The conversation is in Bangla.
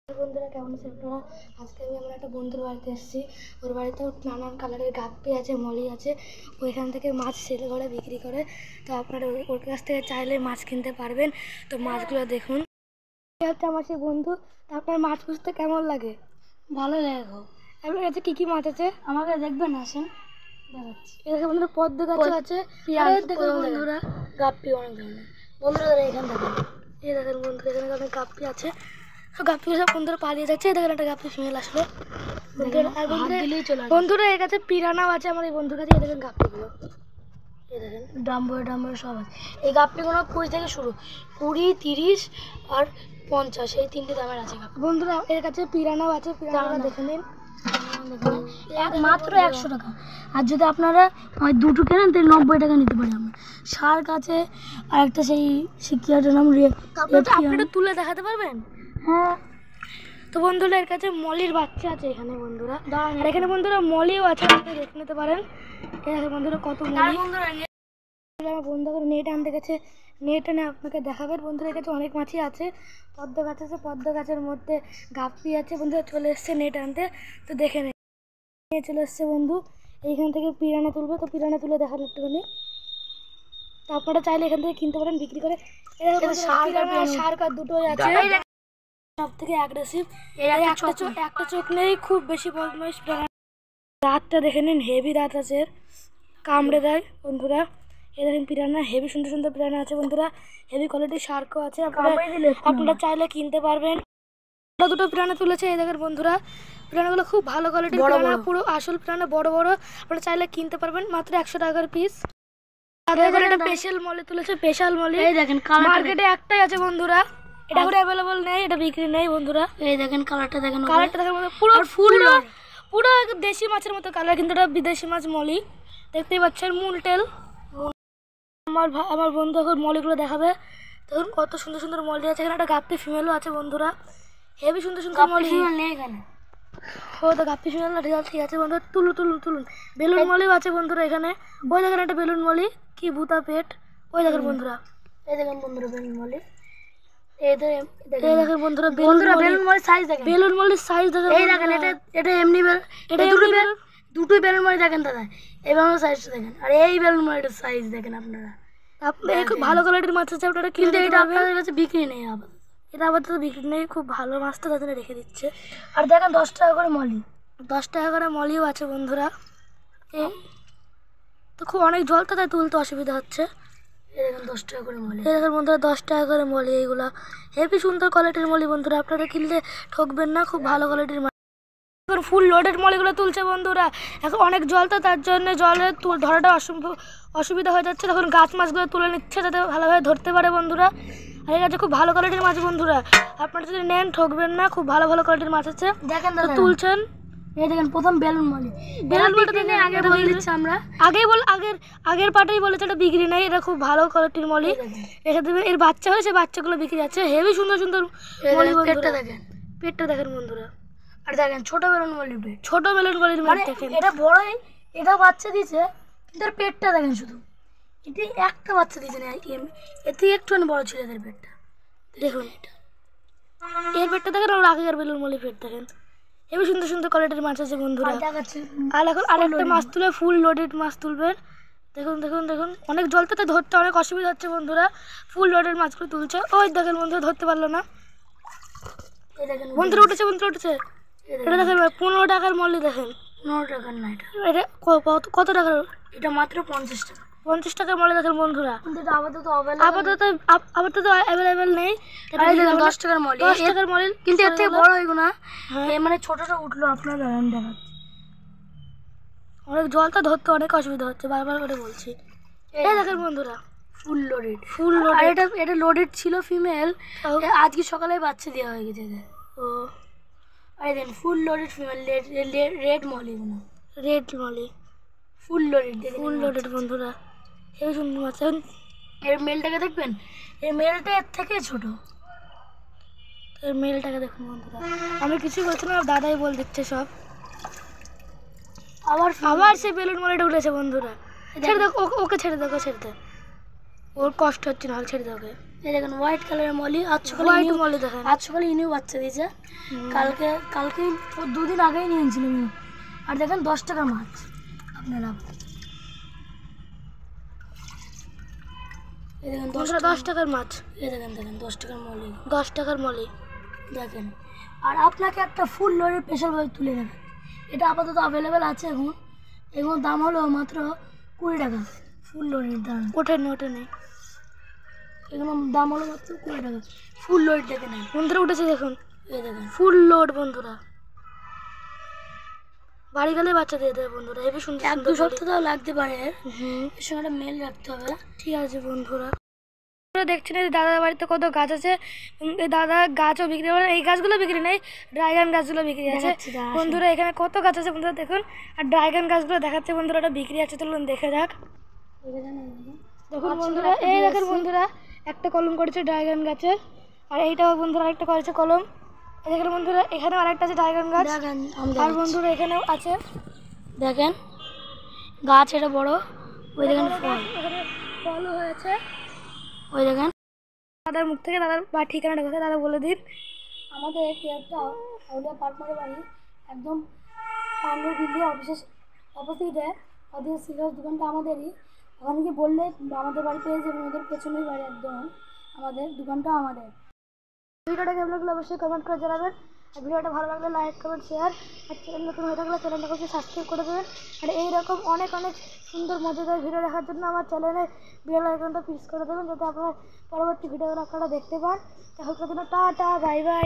বন্ধুরা কেমন আছে আপনারা? আজকে আমি আমার একটা বন্ধুর বাড়িতে এসেছি। ওর বাড়িতেও নানান কালারের গাপ্পি আছে, মলি আছে। ওইখান থেকে মাছ সেল করে বিক্রি করে। তো আপনারা ওর কাছ থেকে চাইলে মাছ কিনতে পারবেন। তো মাছগুলো দেখুন। এই হচ্ছে আমার সেই বন্ধু। তা আপনার মাছ পুষতে কেমন লাগে? ভালো লাগে খুব। আপনার কাছে কী কী মাছ আছে আমাকে দেখবেন, আসেন দেখাচ্ছি। এখানে বন্ধুরা পদ্ম গাছ আছে, দেখুন বন্ধুরা গাপ্পি অনেক ধরনের। বন্ধুরা এখানে দেখেন, এই দেখেন বন্ধুরা এখানে অনেক গাপ্পি আছে। গাপ্পি সব বন্ধুরা পালিয়ে যাচ্ছে। দেখেন একটা গাপ্পি ফিমেল আসলো বন্ধুরা। এর কাছে পিরানাও আছে আমার এই বন্ধুর কাছে। এই দেখেন গাপ্পিগুলো, এই দেখেন ডাম্বরে সব আছে। এই গাপ্পিগুলো 20 থেকে শুরু, 20, 30 আর 50, এই তিনটে দামের আছে গাপ্পি। বন্ধুরা এর কাছে পিরানাও আছে, পিরানাটা দেখে নিন। মাত্র 100 টাকা। আর যদি আপনারা দুটো কেনেন তাহলে 90 টাকা নিতে পারি আমরা। শার্ক আছে, আর একটা সেই শিকিয়াটার নাম আপনারা তুলে দেখাতে পারবেন? হ্যাঁ। তো বন্ধুরা এর কাছে মলির বাচ্চা আছে এখানে বন্ধুরা। আর এখানে বন্ধুরা মলিও আছে, আপনি দেখে নিতে পারেন। এখানে বন্ধুরা কত মলি। আমার বন্ধু করে নেট আনতে গেছে, নেট এনে আপনাকে দেখাবেন। বন্ধুদের কাছে অনেক মাছই আছে। পদ্ম গাছ আছে, পদ্ম গাছের মধ্যে গাপ্পি আছে। বন্ধুরা চলে এসছে নেট আনতে, তো দেখে নিয়ে চলে এসছে বন্ধু। এইখান থেকে পিরানা তুলবে, তো পিরানা তুলে দেখান একটুখানি। তো আপনারা চাইলে এখান থেকে কিনতে পারেন বিক্রি করে। শার্ক আর দুটোই আছে, সব থেকে অ্যাগ্রেসিভ। একটা চোখ নেই, খুব বেশি বদমাইশ। দাঁতটা দেখে নিন, হেভি দাঁত আছে, কামড়ে দেয় বন্ধুরা। এই দেখেন পিরানা, হেভি সুন্দর সুন্দর পিরানা আছে বন্ধুরা। হেভি কোয়ালিটির শার্কও আছে, আপনারা চাইলে কিনতে পারবেন। দুটো পিরানা তুলেছে এই দেখেন বন্ধুরা। পিরানাগুলো খুব ভালো কোয়ালিটির পিরানা, পুরো আসল পিরানা, বড় বড়। আপনারা চাইলে কিনতে পারবেন মাত্র 100 টাকার পিস। একটা স্পেশাল মলে তুলেছে, স্পেশাল মলে। এই দেখেন মার্কেটে একটাই আছে বন্ধুরা, এটা করে অ্যাভেলেবল নেই, এটা বিক্রি নেই বন্ধুরা। এই দেখেন কালারটা দেখেন, পুরো ফুল, পুরো দেশি মাছের মতো কালার, কিন্তু এটা বিদেশি মাছ মলি। দেখতেই পাচ্ছেন মুলটেল। আমার বন্ধু এখন মলিগুলো দেখাবে। দেখুন কত সুন্দর সুন্দর মলি আছে। এখানে একটা গাপ্পি ফিমেলও আছে বন্ধুরা, হেভি সুন্দর সুন্দর মলি। ও তো গাপ্পি ফিমেল না, ঠিক আছে বন্ধুরা। তুলুন। বেলুন মলিও আছে বন্ধুরা এখানে। ওই দেখেন একটা বেলুন মলি, কি ভূতা পেট। ওই দেখেন বন্ধুরা, এই দেখেন বন্ধুরা বেলুন মলি। এই দেখেন বন্ধুরা বেলুন মলির সাইজ দেখেন। বেলুন মলির সাইজ দেখেন। এই দেখেন এটা এমনি এটা দুটোই বেলুন মলি দেখেন দাদা। এইভাবে সাইজটা দেখেন। আর এই বেলুন মলিটার সাইজ দেখেন আপনারা। খুব ভালো কোয়ালিটির মাছ আছে, আপনারা কিন্তু এটা আপনাদের কাছে বিক্রি নেই আপাতত। এটা আপাতত বিক্রি নেই, খুব ভালো মাছটা তাদের রেখে দিচ্ছে। আর দেখেন 10 টাকা করে মলি, 10 টাকা করে মলিও আছে বন্ধুরা। তো খুব অনেক জল তো, তাই তুলতে অসুবিধা হচ্ছে। এই দেখেন 10 টাকা করে মলি। এই দেখেন বন্ধুরা 10 টাকা করে মলি। এইগুলা হেভি সুন্দর কোয়ালিটির মলি বন্ধুরা, আপনারা কিনলে ঠকবেন না, খুব ভালো কোয়ালিটির মাছ। এখন ফুল লোডেড মলিগুলো তুলছে বন্ধুরা। এখন অনেক জল তো, তার জন্য জলের ধরাটা অসুবিধা হয়ে যাচ্ছে। তখন গাছ মাছগুলো তুলে নিচ্ছে যাতে ভালোভাবে ধরতে পারে বন্ধুরা। আর এই আছে খুব ভালো কোয়ালিটির মাছ বন্ধুরা, আপনারা যদি নেন ঠকবেন না, খুব ভালো ভালো কোয়ালিটির মাছ আছে। দেখেন তো তুলছেন। এই দেখেন প্রথম বেলুন মলি। বেলুন মলিটা আগে বলে দিচ্ছি আমরা, আগের পাটেই বলেছে এটা বিক্রি নেই। এটা খুব ভালো কোয়ালিটির মলি, রেখে দেবেন। এর বাচ্চা হলে সে বাচ্চাগুলো বিক্রি আছে। হেভি সুন্দর সুন্দর মলি বন্ধুরা। পেটটা দেখেন বন্ধুরা। আর দেখেন ছোট বেলুন মলির পেট, ছোট বেলুন মলির পেট দেখেন। এটা বড়ই, এটা বাচ্চা দিয়েছে, কিন্তু এর পেটটা দেখেন শুধু। এটি একটা বাচ্চা দিয়েছে না, এতে একটুখানি বড় ছিল এদের পেটটা। দেখুন এর পেটটা দেখেন, আর আগের বেলুন মলির পেট দেখেন। হেবি সুন্দর সুন্দর কোয়ালিটির মাছ আছে বন্ধুরা। আর এখন আরেকটা মাছ তুলে, ফুল লোডেড মাছ তুলবেন। দেখুন অনেক জলতে তো ধরতে অনেক অসুবিধা হচ্ছে বন্ধুরা। ফুল লোডেড মাছগুলো তুলছে। ওই দেখেন বন্ধুরা ধরতে পারলো না। বন্ধুরা উঠেছে এটা দেখেন 15 টাকার মলি দেখেন। 15 টাকার না, এটা কত টাকার? এটা মাত্র 50 টাকা। 50 টাকার মলি দেখেন বন্ধুরা। আপাতত অ্যাভেলেবেল নেই। 10 টাকার মলি, 10 টাকার মলি, কিন্তু এর থেকে বড় হইব না। মানে ছোটটা উঠলো আপনার দেখাচ্ছে। অনেক জলটা ধরতে অনেক অসুবিধা হচ্ছে, বারবার করে বলছি। এই দেখেন বন্ধুরা ফুল লোডেড। আর এটা লোডেড ছিল ফিমেল, আজকে সকালে বাচ্চা দেওয়া হয়ে গেছে। ও আর দেখেন full loaded female, red Moli, red Moli full loaded বন্ধুরা। এই সুন্দর মাছ। এর মেলটাকে দেখবেন, এর মেলটা এর থেকে ছোট। এর মেলটাকে দেখুন বন্ধুরা। আমি কিছু বলছি না, দাদাই বল দিচ্ছে সব। আবার সে বেলুন মলিটা উঠেছে বন্ধুরা। ছেড়ে দাও ওকে, ছেড়ে দাও, ওর কষ্ট হচ্ছে না, ছেড়ে দাও ওকে। এই দেখেন হোয়াইট কালারের মলি, আজ সকালে হোয়াইট মলি দেখেন। আজ সকালে ইনিও বাচ্চা দিয়েছে। কালকেই 2 দিন আগেই নিয়ে এনেছিলাম। আর দেখেন 10 টাকার মাছ আপনারা। এই দেখেন 10 টাকার মাছ। এই দেখেন 10 টাকার মলি, 10 টাকার মলি দেখেন। আর আপনাকে একটা ফুল লোডের প্রেশার বয় তুলে নেবেন, এটা আপাতত অ্যাভেলেবেল আছে এখন। এগুলোর দাম হলো মাত্র 20 টাকা। ফুল লোডের দাম ওঠে নেই। এগুলোর দাম হলো মাত্র 20 টাকা। ফুল লোড দেখে নেন বন্ধুরা, উঠেছে দেখুন, এই দেখেন ফুল লোড বন্ধুরা। বাড়ি গেলে বাচ্চা দিয়ে দেবে বন্ধুরা, হেবি সুন্দর। 1-2 সপ্তাহ তাও লাগতে পারে, হুম, এর সঙ্গে একটা মেল রাখতে হবে। ঠিক আছে বন্ধুরা। দেখছেন এই দাদার বাড়িতে কত গাছ আছে। এই দাদা গাছও বিক্রি করে, এই গাছগুলো বিক্রি নেই, ড্রাগন গাছগুলো বিক্রি আছে দেখাচ্ছি দাঁড়া, বন্ধুরা। এখানে কত গাছ আছে বন্ধুরা দেখুন, আর ড্রাগন গাছগুলো দেখাচ্ছে বন্ধুরা, ওটা বিক্রি আছে, চলুন দেখে যাক। দেখুন বন্ধুরা, এই দেখেন বন্ধুরা, একটা কলম করেছে ড্রাগন গাছের, আর এইটাও বন্ধুরা আরেকটা করেছে কলম। এখানে বন্ধুরা এখানেও আরেকটা আছে ড্রাগন গাছ, দেখেন আর বন্ধুরা এখানেও আছে দেখেন গাছ, এটা বড়। ওই দেখেন ফল, এখানে ফলও হয়েছে। ওই দেখেন। দাদার মুখ থেকে দাদার বা ঠিকানাটা কোথায় দাদা বলে দিন। আমাদের একটা আউলিয়া পার্টনারের বাড়ি একদম পান্ডের বিল্ডিং অফিসের অপোজিটে, ওদের সিগারেট দোকানটা আমাদেরই। ওখানে গিয়ে বললে আমাদের বাড়ি পেয়ে যাবেন, ওদের পেছনের বাড়ি একদম আমাদের, দোকানটা আমাদের। ভিডিওটা কেমন লাগলো অবশ্যই কমেন্ট করে জানাবেন, আর ভিডিওটা ভালো লাগলে লাইক কমেন্ট শেয়ার, আর চ্যানেল নতুন হয়ে থাকলে চ্যানেলটাকে অবশ্যই সাবস্ক্রাইব করে দেবেন। আর এইরকম অনেক অনেক সুন্দর মজাদার ভিডিও দেখার জন্য আমার চ্যানেলে বেল আইকনটা প্রেস করে দেবেন, যাতে আপনার পরবর্তী ভিডিওগুলো আপনারা দেখতে পান। তখন টাটা, বাই বাই।